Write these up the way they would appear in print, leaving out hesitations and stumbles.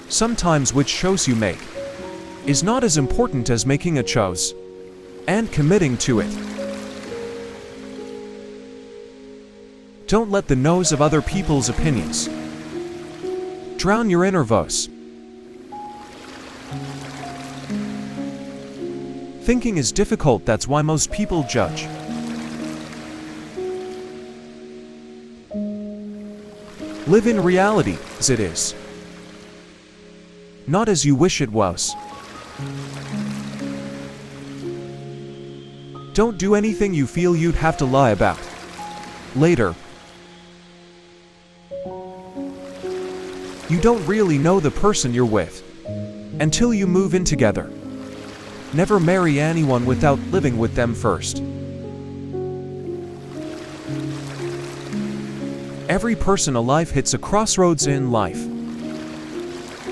Sometimes which choice you make is not as important as making a choice and committing to it. Don't let the noise of other people's opinions drown your inner voice. Thinking is difficult, that's why most people judge. Live in reality as it is, not as you wish it was. Don't do anything you feel you'd have to lie about later. You don't really know the person you're with until you move in together. Never marry anyone without living with them first. Every person alive hits a crossroads in life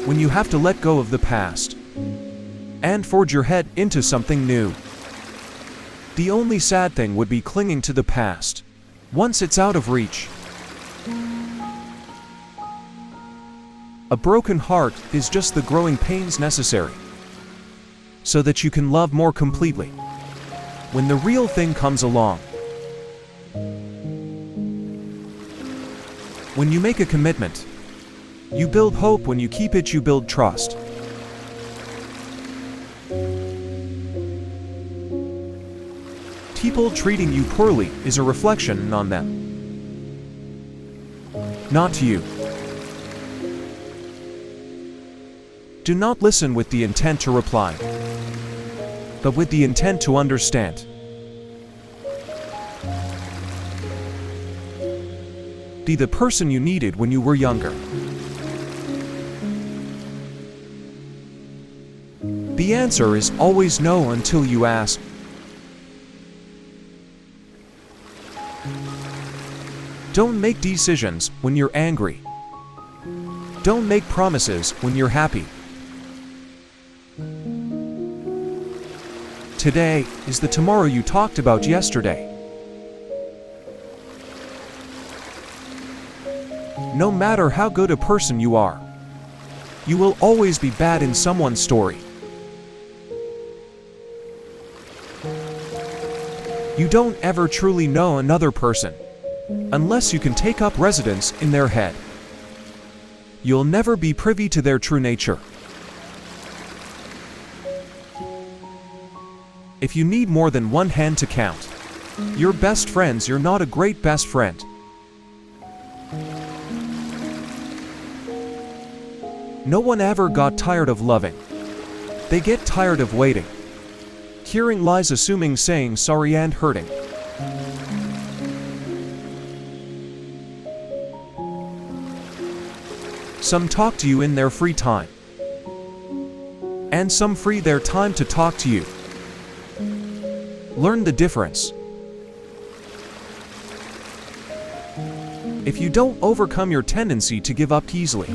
when you have to let go of the past and forge your head into something new. The only sad thing would be clinging to the past once it's out of reach. A broken heart is just the growing pains necessary so that you can love more completely when the real thing comes along. When you make a commitment, you build hope. When you keep it, you build trust. People treating you poorly is a reflection on them, not you. Do not listen with the intent to reply, but with the intent to understand. Be the person you needed when you were younger. The answer is always no until you ask. Don't make decisions when you're angry. Don't make promises when you're happy. Today is the tomorrow you talked about yesterday. No matter how good a person you are, you will always be bad in someone's story. You don't ever truly know another person unless you can take up residence in their head. You'll never be privy to their true nature. If you need more than one hand to count your best friends, you're not a great best friend. No one ever got tired of loving. They get tired of waiting, hearing lies, assuming, saying sorry, and hurting. Some talk to you in their free time, and some free their time to talk to you. Learn the difference. If you don't overcome your tendency to give up easily,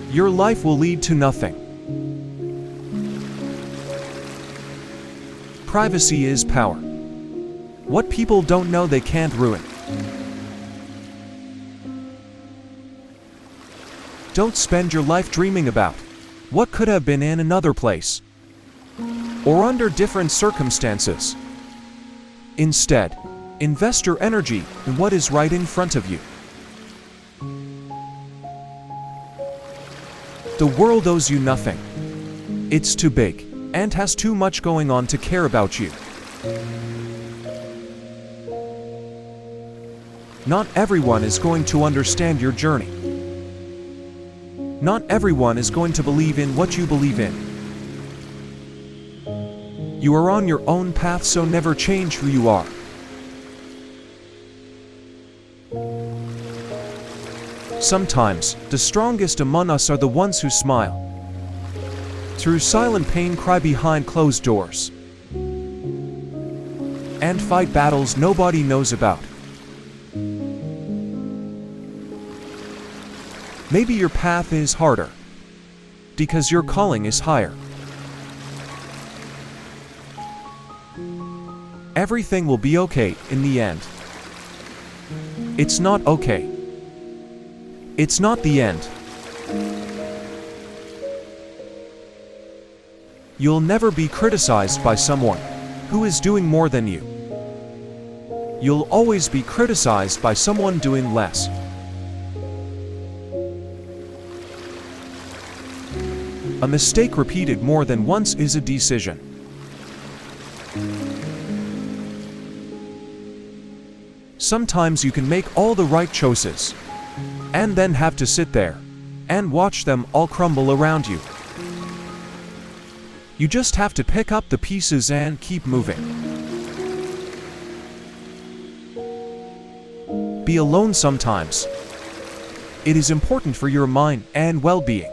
your life will lead to nothing. Privacy is power. What people don't know they can't ruin. Don't spend your life dreaming about what could have been in another place or under different circumstances. Instead, invest your energy in what is right in front of you. The world owes you nothing. It's too big and has too much going on to care about you. Not everyone is going to understand your journey. Not everyone is going to believe in what you believe in. You are on your own path, so never change who you are. Sometimes, the strongest among us are the ones who smile through silent pain, cry behind closed doors, and fight battles nobody knows about. Maybe your path is harder because your calling is higher. Everything will be okay in the end. It's not okay. It's not the end. You'll never be criticized by someone who is doing more than you. You'll always be criticized by someone doing less. A mistake repeated more than once is a decision. Sometimes you can make all the right choices, and then have to sit there and watch them all crumble around you. You just have to pick up the pieces and keep moving. Be alone sometimes. It is important for your mind and well-being.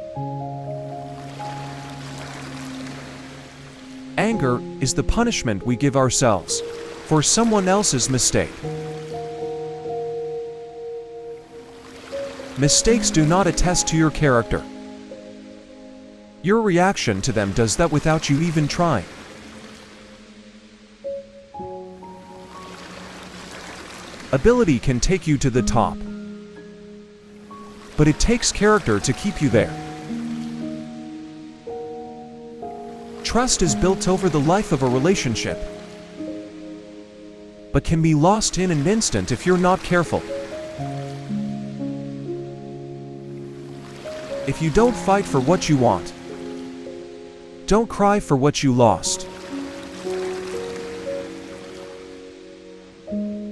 Anger is the punishment we give ourselves for someone else's mistake. Mistakes do not attest to your character. Your reaction to them does that without you even trying. Ability can take you to the top, but it takes character to keep you there. Trust is built over the life of a relationship, but can be lost in an instant if you're not careful. If you don't fight for what you want, don't cry for what you lost.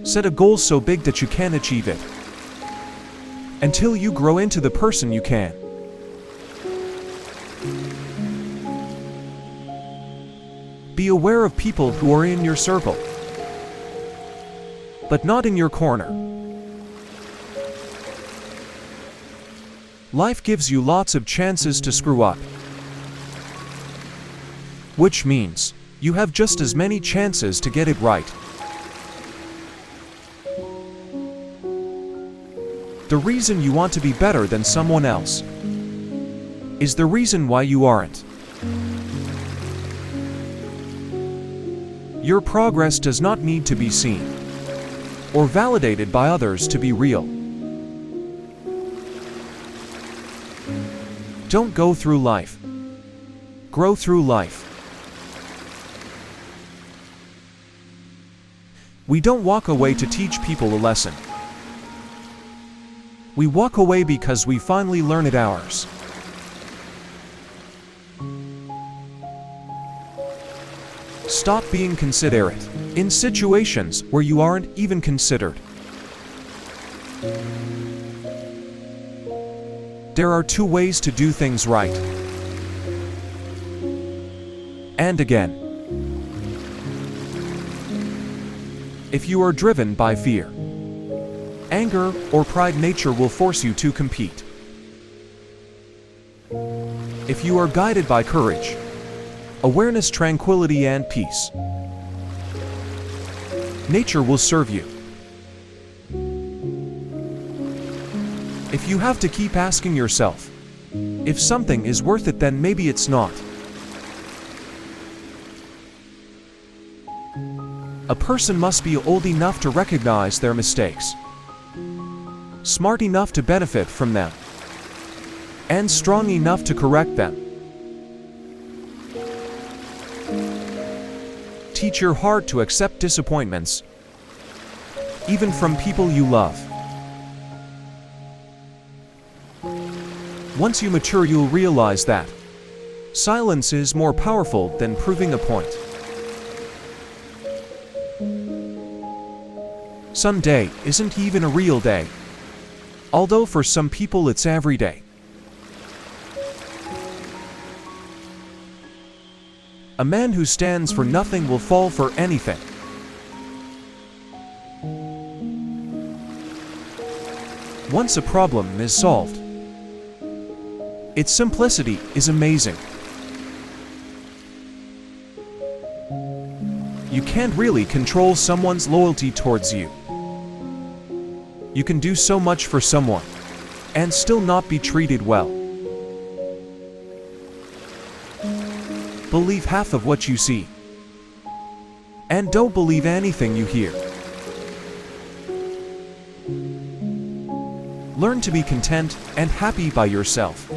Set a goal so big that you can achieve it, until you grow into the person you can. Be aware of people who are in your circle, but not in your corner. Life gives you lots of chances to screw up, which means you have just as many chances to get it right. The reason you want to be better than someone else is the reason why you aren't. Your progress does not need to be seen or validated by others to be real. Don't go through life. Grow through life. We don't walk away to teach people a lesson. We walk away because we finally learn it ours. Stop being considerate in situations where you aren't even considered. There are two ways to do things right. And again, if you are driven by fear, anger, or pride, nature will force you to compete. If you are guided by courage, awareness, tranquility, and peace, nature will serve you. If you have to keep asking yourself if something is worth it, then maybe it's not. A person must be old enough to recognize their mistakes, smart enough to benefit from them, and strong enough to correct them. Teach your heart to accept disappointments, even from people you love. Once you mature, you'll realize that silence is more powerful than proving a point. Some day isn't even a real day, although for some people it's every day. A man who stands for nothing will fall for anything. Once a problem is solved, its simplicity is amazing. You can't really control someone's loyalty towards you. You can do so much for someone and still not be treated well. Believe half of what you see, and don't believe anything you hear. Learn to be content and happy by yourself.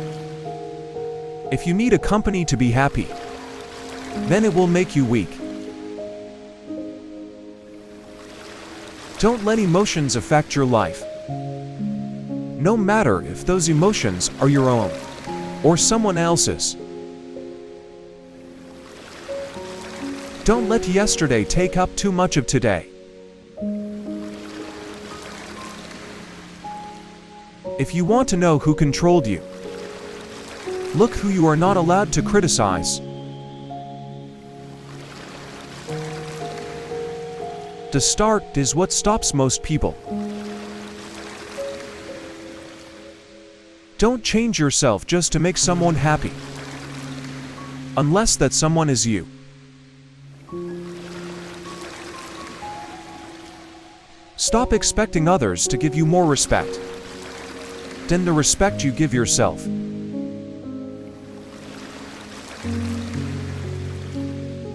If you need a company to be happy, then it will make you weak. Don't let emotions affect your life. No matter if those emotions are your own or someone else's. Don't let yesterday take up too much of today. If you want to know who controlled you, look who you are not allowed to criticize. The start is what stops most people. Don't change yourself just to make someone happy, unless that someone is you. Stop expecting others to give you more respect than the respect you give yourself.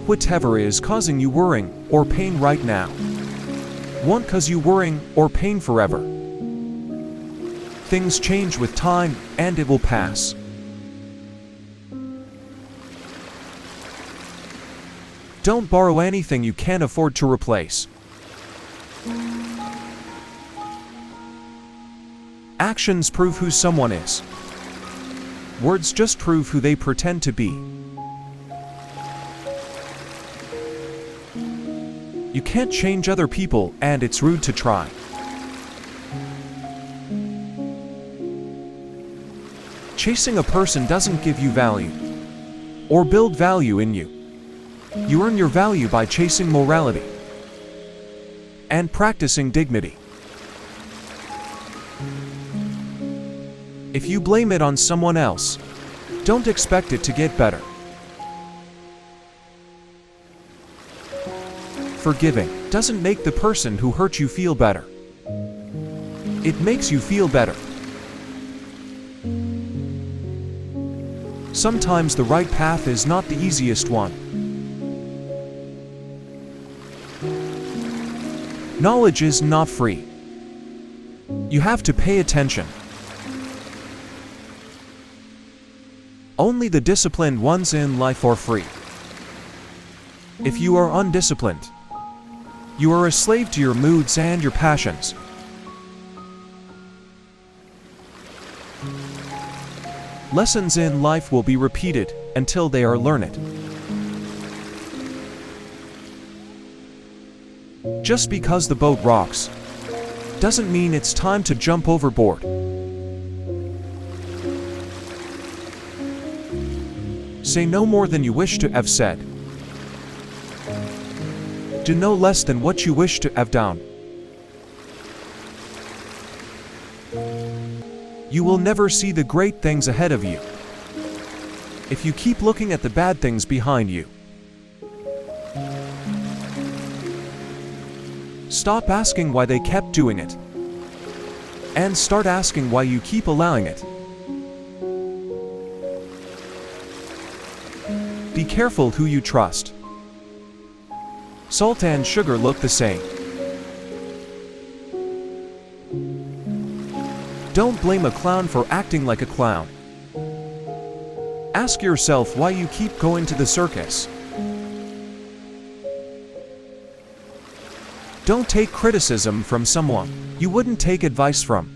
Whatever is causing you worrying or pain right now won't cause you worrying or pain forever. Things change with time and it will pass. Don't borrow anything you can't afford to replace. Actions prove who someone is. Words just prove who they pretend to be. You can't change other people, and it's rude to try. Chasing a person doesn't give you value or build value in you. You earn your value by chasing morality and practicing dignity. If you blame it on someone else, don't expect it to get better. Forgiving doesn't make the person who hurt you feel better. It makes you feel better. Sometimes the right path is not the easiest one. Knowledge is not free. You have to pay attention. Only the disciplined ones in life are free. If you are undisciplined, you are a slave to your moods and your passions. Lessons in life will be repeated until they are learned. Just because the boat rocks doesn't mean it's time to jump overboard. Say no more than you wish to have said. Do no less than what you wish to have done. You will never see the great things ahead of you if you keep looking at the bad things behind you. Stop asking why they kept doing it, and start asking why you keep allowing it. Be careful who you trust. Salt and sugar look the same. Don't blame a clown for acting like a clown. Ask yourself why you keep going to the circus. Don't take criticism from someone you wouldn't take advice from.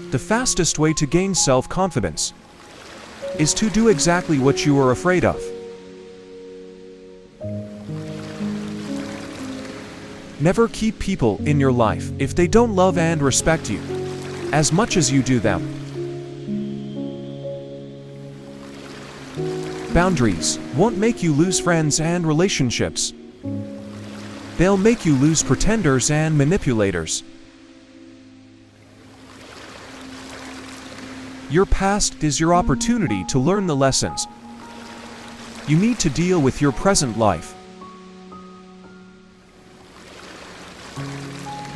The fastest way to gain self-confidence is to do exactly what you are afraid of. Never keep people in your life if they don't love and respect you as much as you do them. Boundaries won't make you lose friends and relationships. They'll make you lose pretenders and manipulators. Your past is your opportunity to learn the lessons you need to deal with your present life.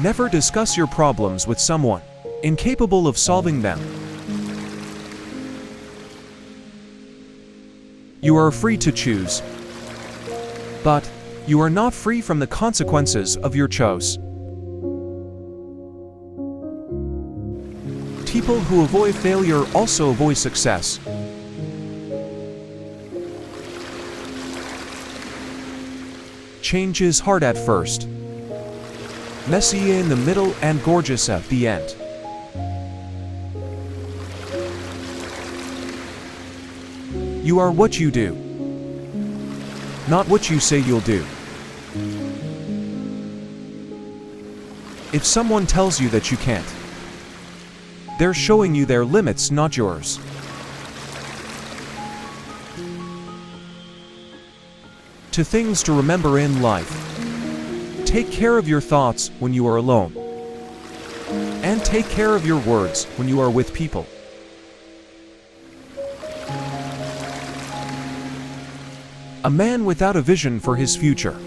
Never discuss your problems with someone incapable of solving them. You are free to choose, but you are not free from the consequences of your choice. People who avoid failure also avoid success. Change is hard at first, messy in the middle, and gorgeous at the end. You are what you do, not what you say you'll do. If someone tells you that you can't, they're showing you their limits, not yours. To things to remember in life: take care of your thoughts when you are alone, and take care of your words when you are with people. A man without a vision for his future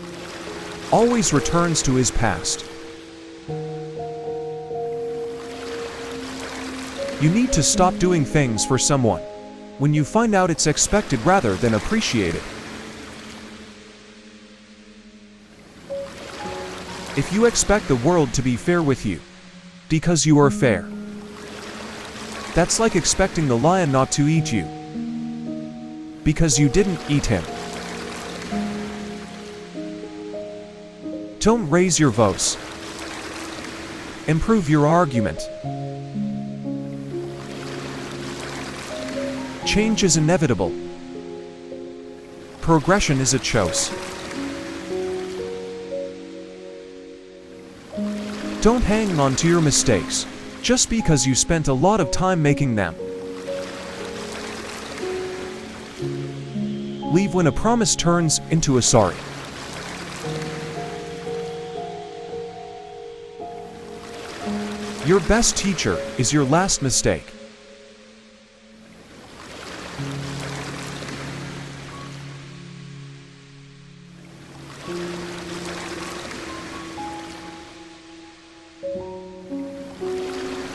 always returns to his past. You need to stop doing things for someone when you find out it's expected rather than appreciated. If you expect the world to be fair with you because you are fair, that's like expecting the lion not to eat you because you didn't eat him. Don't raise your voice. Improve your argument. Change is inevitable. Progression is a choice. Don't hang on to your mistakes just because you spent a lot of time making them. Leave when a promise turns into a sorry. Your best teacher is your last mistake.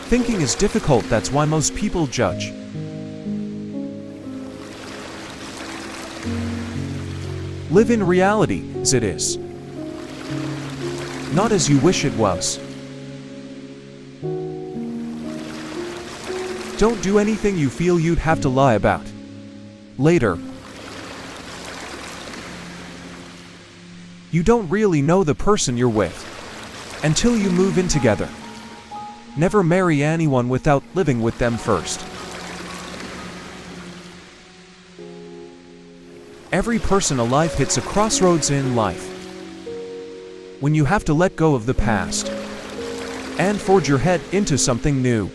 Thinking is difficult, that's why most people judge. Live in reality as it is, not as you wish it was. Don't do anything you feel you'd have to lie about later. You don't really know the person you're with until you move in together. Never marry anyone without living with them first. Every person alive hits a crossroads in life when you have to let go of the past and forge your head into something new.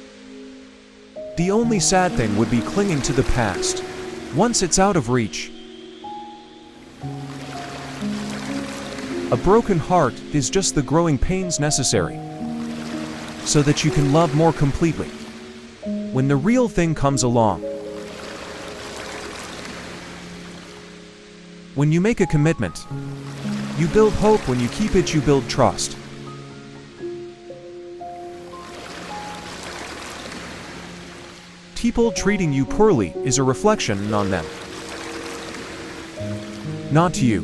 The only sad thing would be clinging to the past once it's out of reach. A broken heart is just the growing pains necessary so that you can love more completely when the real thing comes along. When you make a commitment, you build hope. When you keep it, you build trust. People treating you poorly is a reflection on them, not you.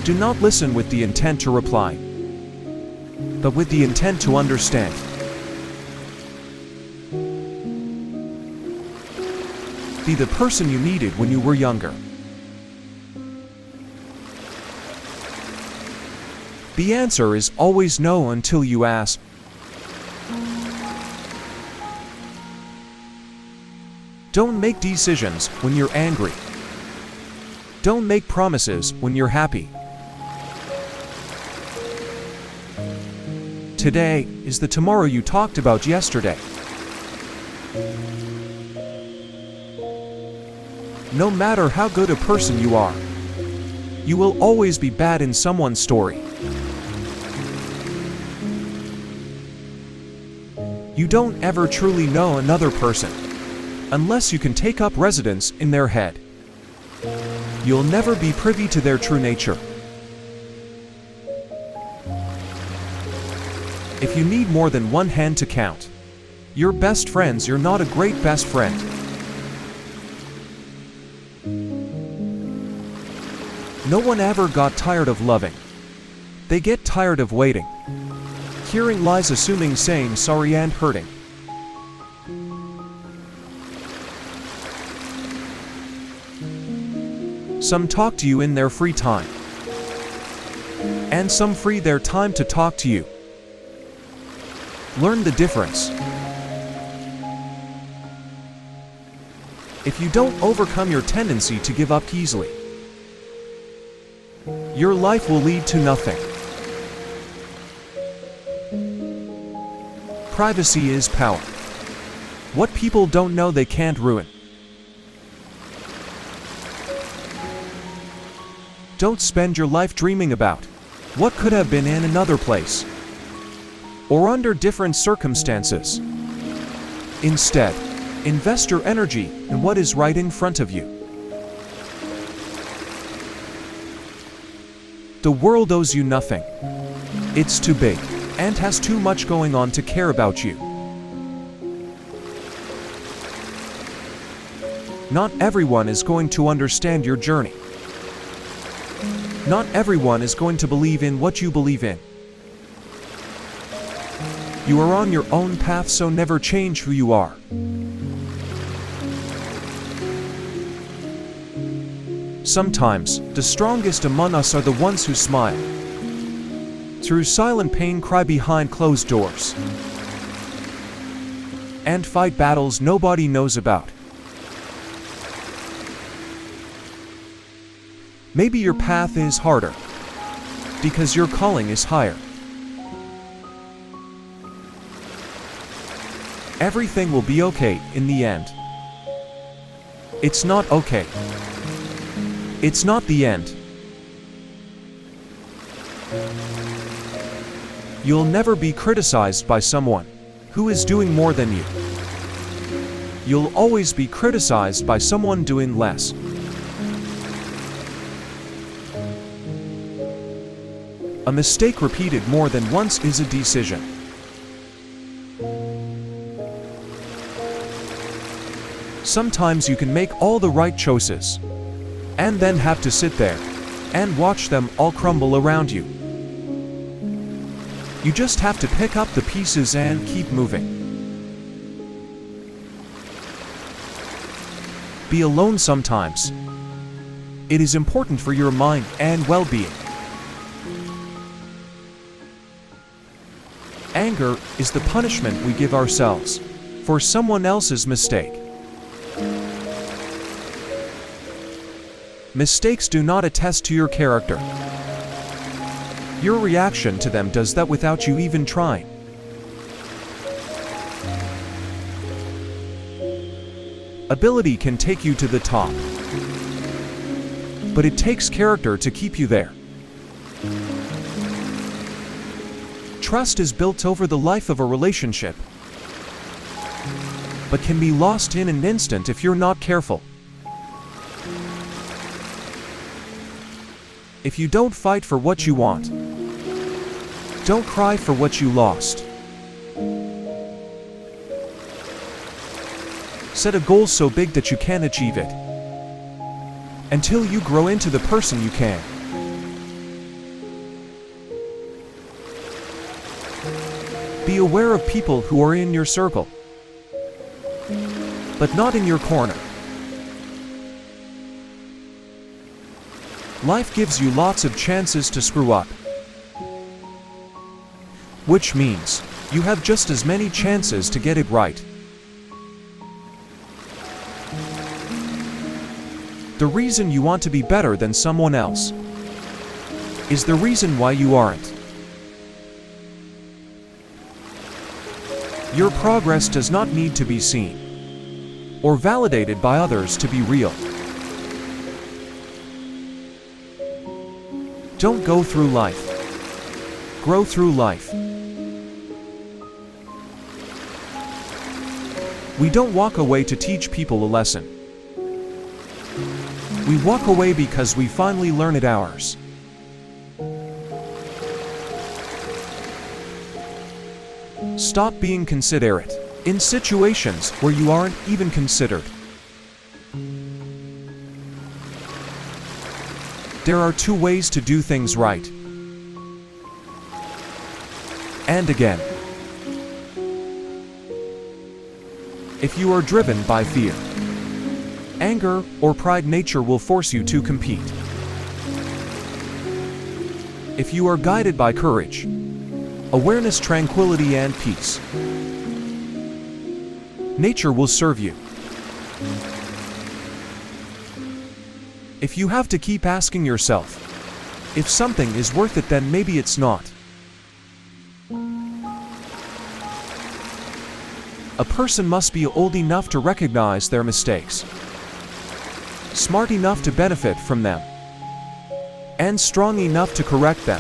Do not listen with the intent to reply, but with the intent to understand. Be the person you needed when you were younger. The answer is always no until you ask. Don't make decisions when you're angry. Don't make promises when you're happy. Today is the tomorrow you talked about yesterday. No matter how good a person you are, you will always be bad in someone's story. You don't ever truly know another person unless you can take up residence in their head. You'll never be privy to their true nature. If you need more than one hand to count your best friends, you're not a great best friend. No one ever got tired of loving. They get tired of waiting, hearing lies, assuming, saying sorry, and hurting. Some talk to you in their free time, and some free their time to talk to you. Learn the difference. If you don't overcome your tendency to give up easily, your life will lead to nothing. Privacy is power. What people don't know they can't ruin. Don't spend your life dreaming about what could have been in another place or under different circumstances. Instead, invest your energy in what is right in front of you. The world owes you nothing. It's too big and has too much going on to care about you. Not everyone is going to understand your journey. Not everyone is going to believe in what you believe in. You are on your own path, so never change who you are. Sometimes, the strongest among us are the ones who smile through silent pain, cry behind closed doors, and fight battles nobody knows about. Maybe your path is harder because your calling is higher. Everything will be okay in the end. It's not okay. It's not the end. You'll never be criticized by someone who is doing more than you. You'll always be criticized by someone doing less. A mistake repeated more than once is a decision. Sometimes you can make all the right choices and then have to sit there and watch them all crumble around you. You just have to pick up the pieces and keep moving. Be alone sometimes. It is important for your mind and well-being. Anger is the punishment we give ourselves for someone else's mistake. Mistakes do not attest to your character. Your reaction to them does that without you even trying. Ability can take you to the top, but it takes character to keep you there. Trust is built over the life of a relationship, but can be lost in an instant if you're not careful. If you don't fight for what you want, don't cry for what you lost. Set a goal so big that you can achieve it, until you grow into the person you can. Be aware of people who are in your circle, but not in your corner. Life gives you lots of chances to screw up, which means you have just as many chances to get it right. The reason you want to be better than someone else is the reason why you aren't. Your progress does not need to be seen or validated by others to be real. Don't go through life. Grow through life. We don't walk away to teach people a lesson. We walk away because we finally learn it ours. Stop being considerate in situations where you aren't even considered. There are two ways to do things right. And again, if you are driven by fear, anger, or pride, nature will force you to compete. If you are guided by courage, awareness, tranquility, and peace, nature will serve you. If you have to keep asking yourself, if something is worth it, then maybe it's not. A person must be old enough to recognize their mistakes, smart enough to benefit from them, and strong enough to correct them.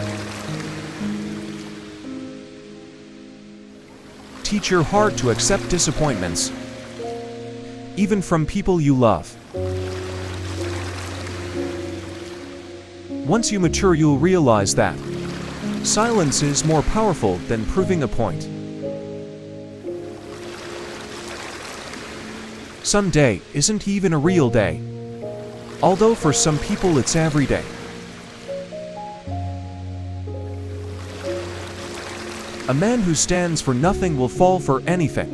Teach your heart to accept disappointments, even from people you love. Once you mature, you'll realize that silence is more powerful than proving a point. Some day isn't even a real day, although for some people it's every day. A man who stands for nothing will fall for anything.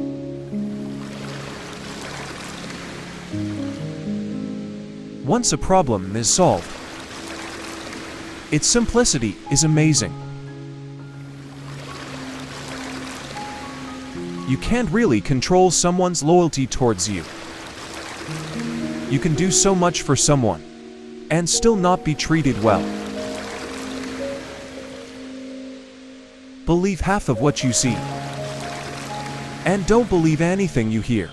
Once a problem is solved, its simplicity is amazing. You can't really control someone's loyalty towards you. You can do so much for someone and still not be treated well. Believe half of what you see, and don't believe anything you hear.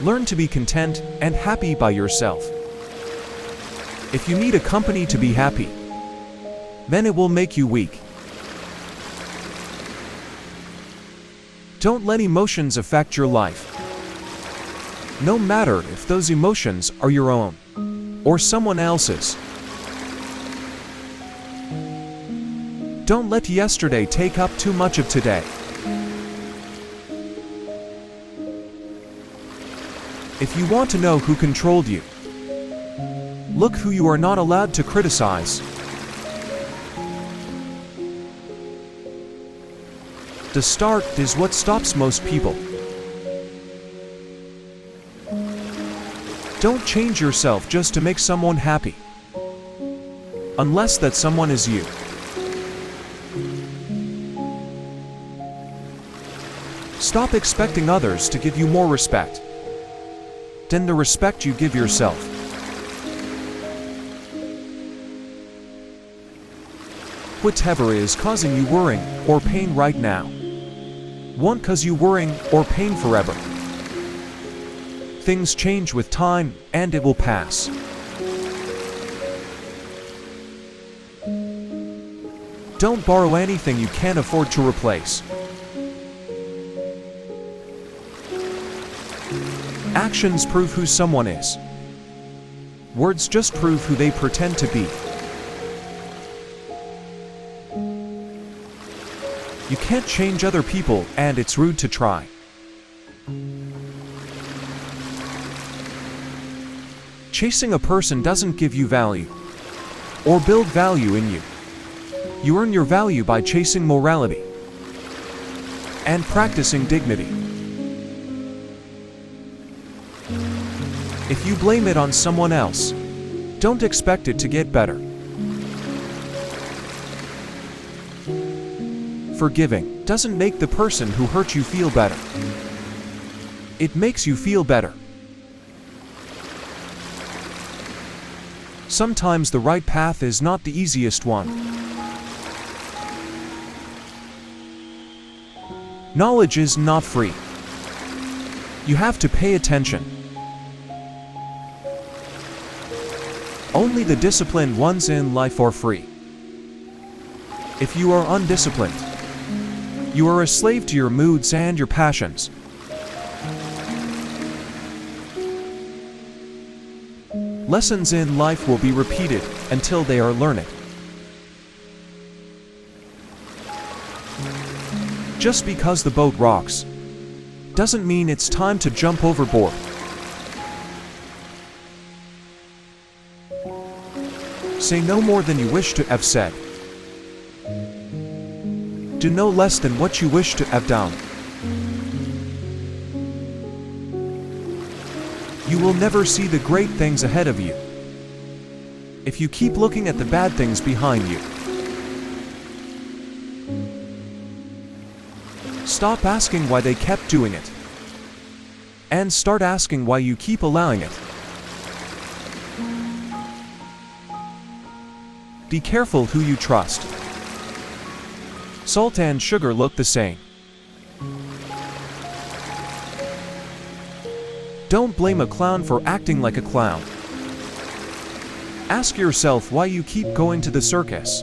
Learn to be content and happy by yourself. If you need a company to be happy, then it will make you weak. Don't let emotions affect your life, no matter if those emotions are your own or someone else's. Don't let yesterday take up too much of today. If you want to know who controlled you, look who you are not allowed to criticize. The start is what stops most people. Don't change yourself just to make someone happy, unless that someone is you. Stop expecting others to give you more respect than the respect you give yourself. Whatever is causing you worrying or pain right now won't cause you worrying or pain forever. Things change with time, and it will pass. Don't borrow anything you can't afford to replace. Actions prove who someone is. Words just prove who they pretend to be. You can't change other people, and it's rude to try. Chasing a person doesn't give you value or build value in you. You earn your value by chasing morality and practicing dignity. If you blame it on someone else, don't expect it to get better. Forgiving doesn't make the person who hurt you feel better. It makes you feel better. Sometimes the right path is not the easiest one. Knowledge is not free. You have to pay attention. Only the disciplined ones in life are free. If you are undisciplined, you are a slave to your moods and your passions. Lessons in life will be repeated until they are learned. Just because the boat rocks doesn't mean it's time to jump overboard. Say no more than you wish to have said. Do no less than what you wish to have done. you will never see the great things ahead of you. If you keep looking at the bad things behind you, stop asking why they kept doing it, and start asking why you keep allowing it. Be careful who you trust. Salt and sugar look the same. Don't blame a clown for acting like a clown. Ask yourself why you keep going to the circus.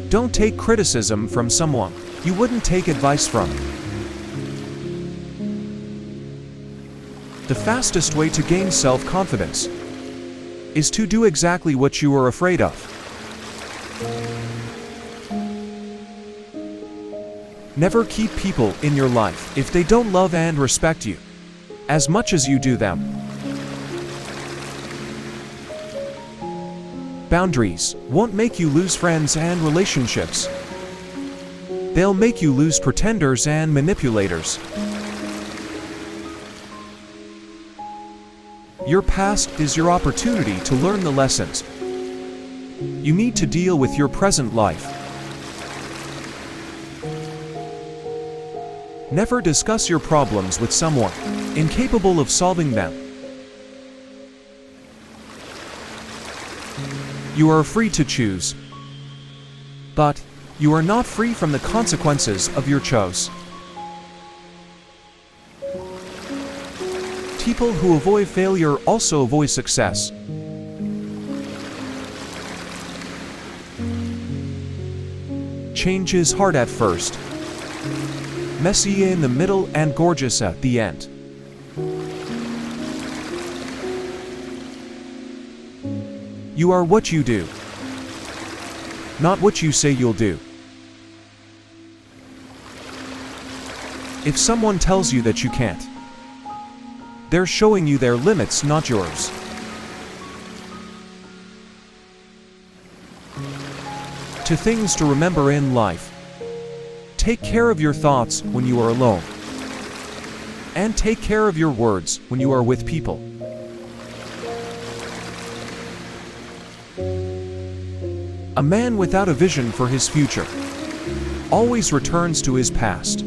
Don't take criticism from someone you wouldn't take advice from. The fastest way to gain self-confidence is to do exactly what you are afraid of. Never keep people in your life if they don't love and respect you as much as you do them. Boundaries won't make you lose friends and relationships. They'll make you lose pretenders and manipulators. Your past is your opportunity to learn the lessons you need to deal with your present life. Never discuss your problems with someone incapable of solving them. You are free to choose, but you are not free from the consequences of your choice. People who avoid failure also avoid success. Change is hard at first, messy in the middle, and gorgeous at the end. You are what you do, not what you say you'll do. If someone tells you that you can't, they're showing you their limits, not yours. Two things to remember in life: take care of your thoughts when you are alone, and take care of your words when you are with people. A man without a vision for his future always returns to his past.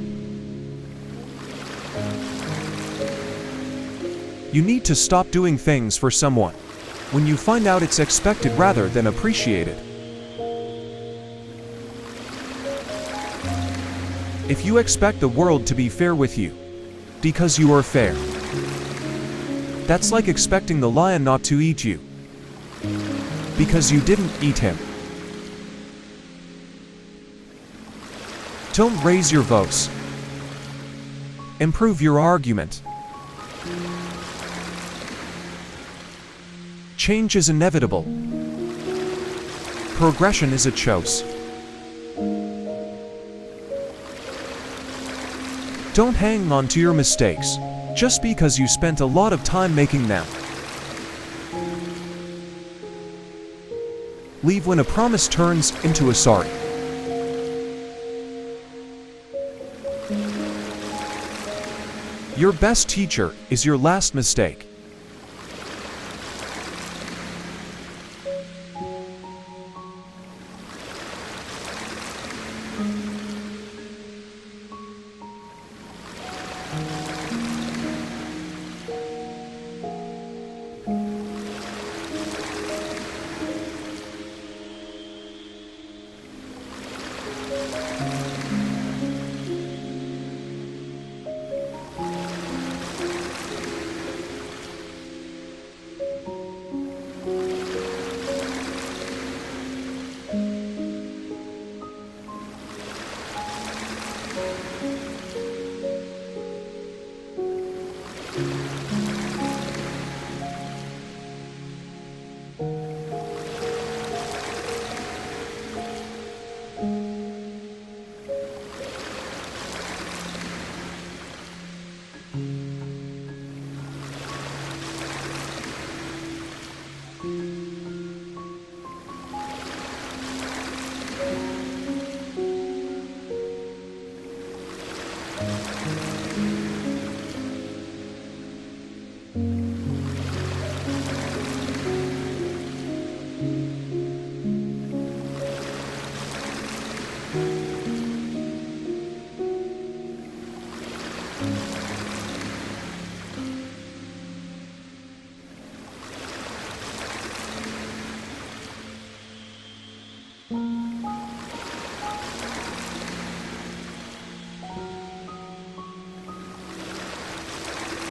You need to stop doing things for someone when you find out it's expected rather than appreciated. If you expect the world to be fair with you because you are fair, that's like expecting the lion not to eat you because you didn't eat him. Don't raise your voice. Improve your argument. Change is inevitable. Progression is a choice. Don't hang on to your mistakes just because you spent a lot of time making them. Leave when a promise turns into a sorry. Your best teacher is your last mistake.